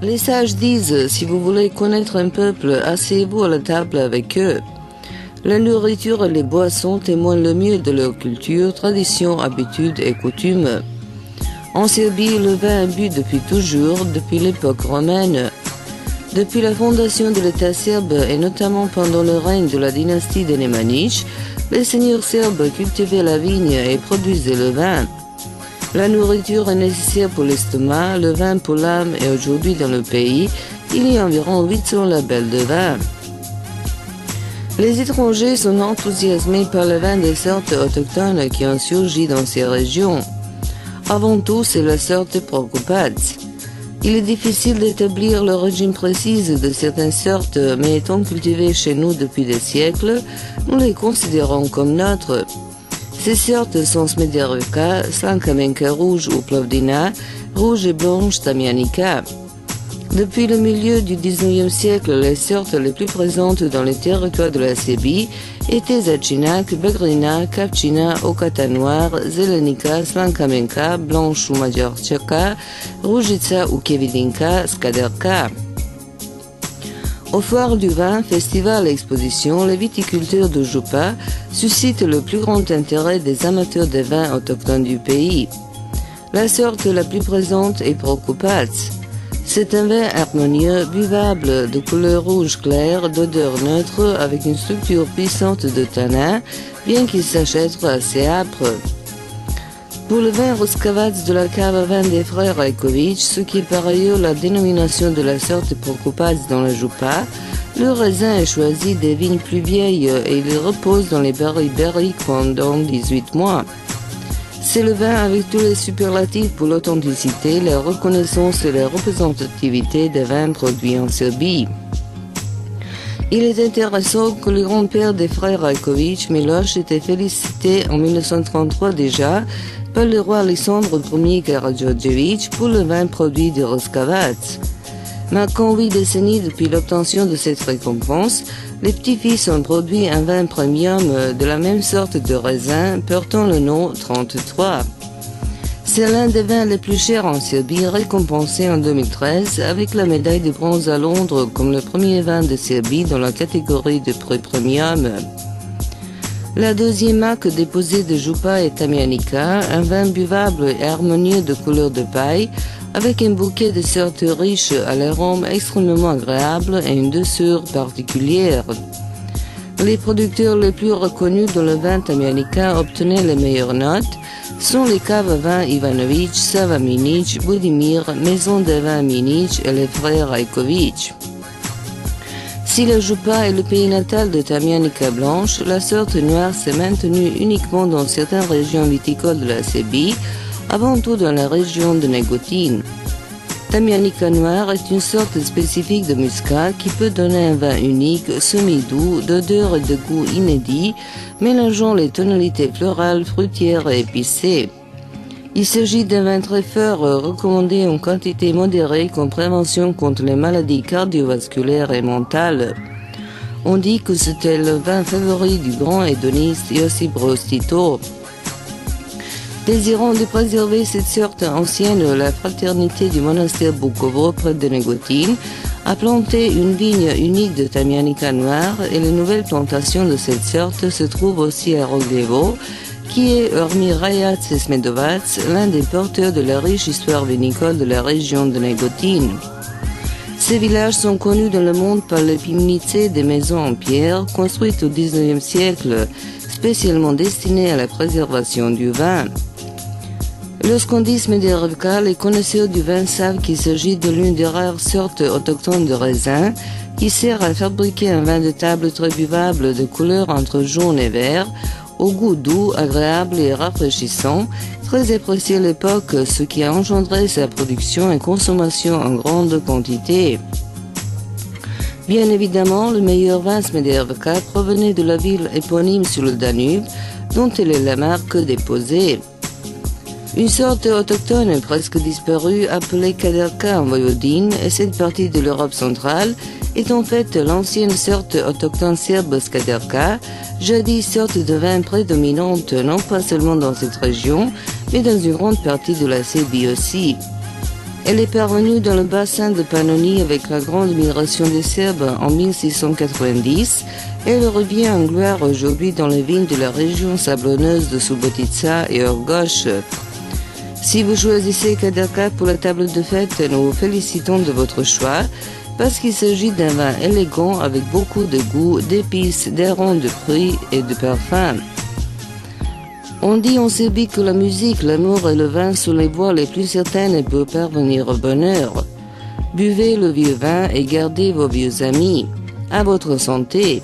Les sages disent, si vous voulez connaître un peuple, asseyez-vous à la table avec eux. La nourriture et les boissons témoignent le mieux de leur culture, tradition, habitudes et coutumes. En Serbie, le vin est bu depuis toujours, depuis l'époque romaine. Depuis la fondation de l'État serbe et notamment pendant le règne de la dynastie des Nemanjić, les seigneurs serbes cultivaient la vigne et produisaient le vin. La nourriture est nécessaire pour l'estomac, le vin pour l'âme et aujourd'hui dans le pays, il y a environ 800 labels de vin. Les étrangers sont enthousiasmés par le vin des sortes autochtones qui ont surgi dans ces régions. Avant tout, c'est la sorte Prokupac. Il est difficile d'établir l'origine précise de certaines sortes, mais étant cultivées chez nous depuis des siècles, nous les considérons comme nôtres. Ces sortes sont Smederevka, Slankamenka rouge ou Plovdina, rouge et blanche Tamianica. Depuis le milieu du XIXe siècle, les sortes les plus présentes dans les territoires de la Serbie étaient Začinac, Bagrina, Kapčina, Okata noire, Zelenica, Slankamenka, blanche ou Majorčaka, Ružica ou Kevidinka, Skaderka. Au foire du vin, festival et exposition, les viticulteurs de Župa suscitent le plus grand intérêt des amateurs de vins autochtones du pays. La sorte la plus présente est Prokupac. C'est un vin harmonieux, buvable, de couleur rouge clair, d'odeur neutre, avec une structure puissante de tanin, bien qu'il sache être assez âpre. Pour le vin Ruskavac de la cave à vin des frères Rajković, ce qui est par ailleurs la dénomination de la sorte Prokupac dans la Župa, le raisin est choisi des vignes plus vieilles et il repose dans les barils barriques pendant 18 mois. C'est le vin avec tous les superlatifs pour l'authenticité, la reconnaissance et la représentativité des vins produits en Serbie. Il est intéressant que le grand-père des frères Rajković, Miloš, était félicité en 1933 déjà par le roi Alexandre Ier Karađorđević pour le vin produit de Ruskavac. Marquant 8 décennies depuis l'obtention de cette récompense, les petits-fils ont produit un vin premium de la même sorte de raisin portant le nom 33. C'est l'un des vins les plus chers en Serbie, récompensé en 2013 avec la médaille de bronze à Londres comme le premier vin de Serbie dans la catégorie de prix premium. La deuxième marque déposée de Župa est Tamianica, un vin buvable et harmonieux de couleur de paille, avec un bouquet de sortes riches à l'arôme extrêmement agréable et une douceur particulière. Les producteurs les plus reconnus dans le vin Tamianica obtenaient les meilleures notes sont les caves à vin Ivanović, Sava Minić, Budimir, Maison de vin Minić et les frères Rajković. Si la Župa est le pays natal de Tamianica blanche, la sorte noire s'est maintenue uniquement dans certaines régions viticoles de la Serbie, avant tout dans la région de Negotin. Tamianica noire est une sorte spécifique de muscat qui peut donner un vin unique, semi-doux, d'odeur et de goût inédit, mélangeant les tonalités florales, fruitières et épicées. Il s'agit d'un vin très fort recommandé en quantité modérée comme prévention contre les maladies cardiovasculaires et mentales. On dit que c'était le vin favori du grand hédoniste Josip Broz Tito. Désirant de préserver cette sorte ancienne, la fraternité du monastère Bukovo près de Negotin a planté une vigne unique de Tamianica noire et les nouvelles plantations de cette sorte se trouvent aussi à Rogljevo, qui est, hormis Rajac et Smedovac, l'un des porteurs de la riche histoire vinicole de la région de Negotin. Ces villages sont connus dans le monde par les pivnice des maisons en pierre construites au XIXe siècle, spécialement destinées à la préservation du vin. Lorsqu'on dit Smederevka, les connaisseurs du vin savent qu'il s'agit de l'une des rares sortes autochtones de raisin qui sert à fabriquer un vin de table très buvable de couleur entre jaune et vert, au goût doux, agréable et rafraîchissant, très apprécié à l'époque, ce qui a engendré sa production et consommation en grande quantité. Bien évidemment, le meilleur vin Smederevka provenait de la ville éponyme sur le Danube, dont elle est la marque déposée. Une sorte autochtone presque disparue, appelée Kaderka en Voïvodine, et cette partie de l'Europe centrale, est en fait l'ancienne sorte autochtone serbe Skaderka, jadis sorte de vin prédominante non pas seulement dans cette région, mais dans une grande partie de la Serbie aussi. Elle est parvenue dans le bassin de Pannonie avec la grande migration des Serbes en 1690 et elle revient en gloire aujourd'hui dans les vignes de la région sablonneuse de Subotica et Orgoš. Si vous choisissez Kadaka pour la table de fête, nous vous félicitons de votre choix parce qu'il s'agit d'un vin élégant avec beaucoup de goût, d'épices, d'arômes de fruits et de parfums. On dit en Serbie que la musique, l'amour et le vin sont les voies les plus certaines pour parvenir au bonheur. Buvez le vieux vin et gardez vos vieux amis. À votre santé.